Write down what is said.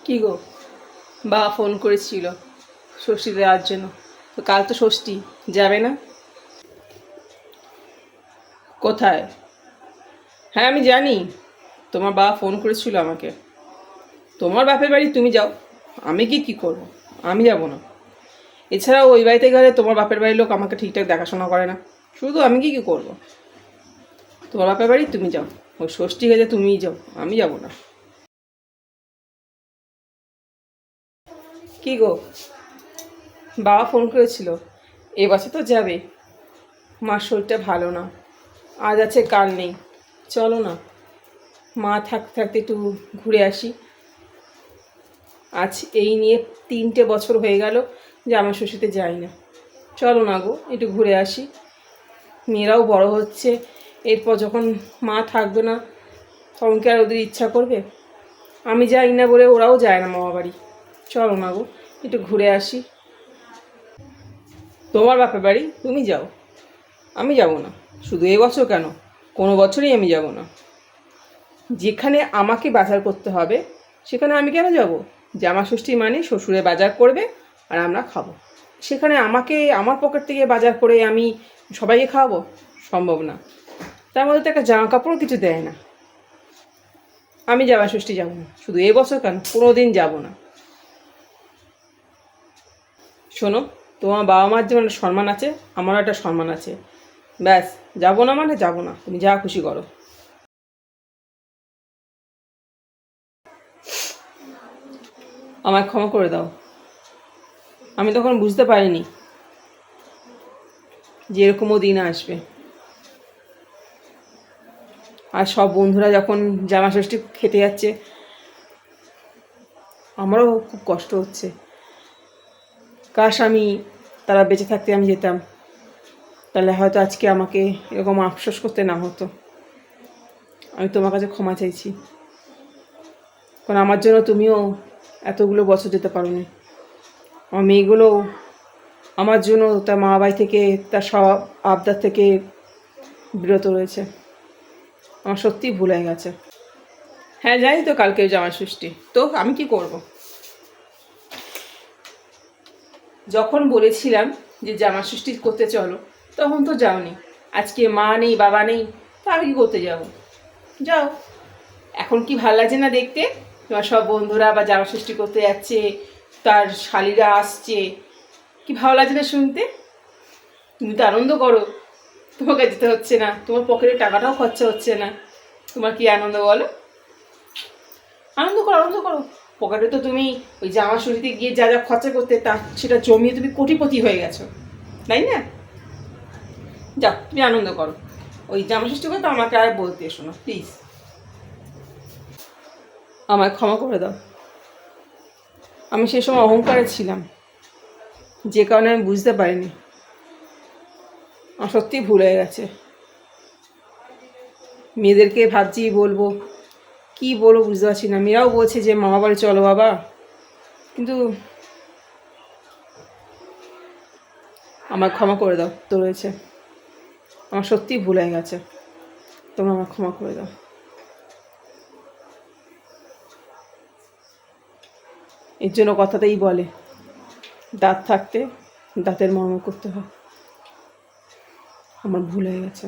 কি গো, বাবা ফোন করেছিল ষষ্ঠী দেওয়ার জন্য। তো কাল তো ষষ্ঠী, যাবে না? কোথায়? হ্যাঁ আমি জানি, তোমার বাবা ফোন করেছিল আমাকে। তোমার বাপের বাড়ি তুমি যাও, আমি কি করব? আমি যাব না। এছাড়াও ওই বাড়িতে গেলে তোমার বাপের বাড়ির লোক আমাকে ঠিকঠাক দেখাশোনা করে না। শুধু আমি কি করব? তোমার বাপের বাড়ি তুমি যাও, ওই ষষ্ঠী গেছে তুমিই যাও, আমি যাব না। কি গো, বাবা ফোন করেছিল, এবছর তো যাবে। মার শরীরটা ভালো না, আজ আছে কাল নেই। চলো না, মা থাকতে থাকতে একটু ঘুরে আসি। আজ এই নিয়ে 3টে বছর হয়ে গেল যে আমার শ্বশুরতে যাই না। চলো না গো, একটু ঘুরে আসি। মেয়েরাও বড় হচ্ছে, এরপর যখন মা থাকবে না তখন কি আর ওদের ইচ্ছা করবে? আমি যাই না বলে ওরাও যায় না মামা বাড়ি। চলো না গো, একটু ঘুরে আসি। তোমার বাপের বাড়ি তুমি যাও, আমি যাব না। শুধু এবছর কেন, কোনো বছরই আমি যাব না। যেখানে আমাকে বাজার করতে হবে সেখানে আমি কেন যাব? জামা ষষ্ঠী মানে শ্বশুরে বাজার করবে আর আমরা খাবো। সেখানে আমাকে আমার পকেট থেকে বাজার করে আমি সবাইকে খাওয়াবো? সম্ভব না। তার মধ্যে তো একটা জামা কাপড় কিছু দেয় না। আমি জামা ষষ্ঠী যাবো না, শুধু এবছর কেন, কোনো দিন যাবো না। শোনো, তোমার বাবা মার যেমন একটা সম্মান আছে, আমারও একটা সম্মান আছে। ব্যাস, যাবো না মানে যাবো না, তুমি যা খুশি করো। আমায় ক্ষমা করে দাও, আমি তখন বুঝতে পারিনি যে এরকমও দিন আসবে। আর সব বন্ধুরা যখন জামা ষষ্ঠী খেতে যাচ্ছে, আমারও খুব কষ্ট হচ্ছে। কাশ তারা বেঁচে থাকতে আমি যেতাম, তাহলে হয়তো আজকে আমাকে এরকম আফসোস করতে না হতো। আমি তোমার কাছে ক্ষমা চাইছি, কারণ আমার জন্য তুমিও এতগুলো বছর যেতে পারোনি। আমার মেয়েগুলোও আমার জন্য তার মা বাড়ি থেকে, তার সব আবদার থেকে বিরত রয়েছে। আমার সত্যিই ভুল হয়ে গেছে। হ্যাঁ জানি তো কালকে জামাই ষষ্ঠী, তো আমি কি করব? যখন বলেছিলাম যে জামা ষষ্ঠী করতে চলো, তখন তো যাওনি। আজকে মা নেই বাবা নেই, তো আমি কি করতে যাব? যাও। এখন কি ভাল লাগছে না দেখতে? তোমার সব বন্ধুরা বা জামা ষষ্ঠী করতে যাচ্ছে, তার শালিরা আসছে, কি ভালো লাগছে না শুনতে? তুমি তো আনন্দ করো, তোমাকে যেতে হচ্ছে না, তোমার পকেটে টাকাটাও খরচা হচ্ছে না। তোমার কি আনন্দ বলো? আনন্দ করো, আনন্দ করো। পকেটে তো তুমি ওই জামা ষষ্ঠীতে গিয়ে যা যা খরচা করতে, তা সেটা জমিয়ে তুমি কোটিপতি হয়ে গেছো, তাই না? যাও, তুমি আনন্দ করো। ওই জামা ষষ্ঠী কথা আমাকে আর বলতে এসো না প্লিজ। আমায় ক্ষমা করে দাও। আমি সেই সময় অহংকারে ছিলাম, যে কারণে আমি বুঝতে পারিনি। আমার সত্যিই ভুল হয়ে গেছে। মেয়েদেরকে ভাবছি বলবো, কি বলবো বুঝতে পারছি না। মেয়েরাও বলছে যে মামা বাড়ি চলো বাবা, কিন্তু আমার ক্ষমা করে দাও তো রয়েছে। আমার সত্যিই ভুল হয়ে গেছে, তোমরা আমার ক্ষমা করে দাও। এর জন্য কথাতেই বলে, দাঁত থাকতে দাঁতের মর্ম করতে হয়। আমার ভুল হয়ে গেছে।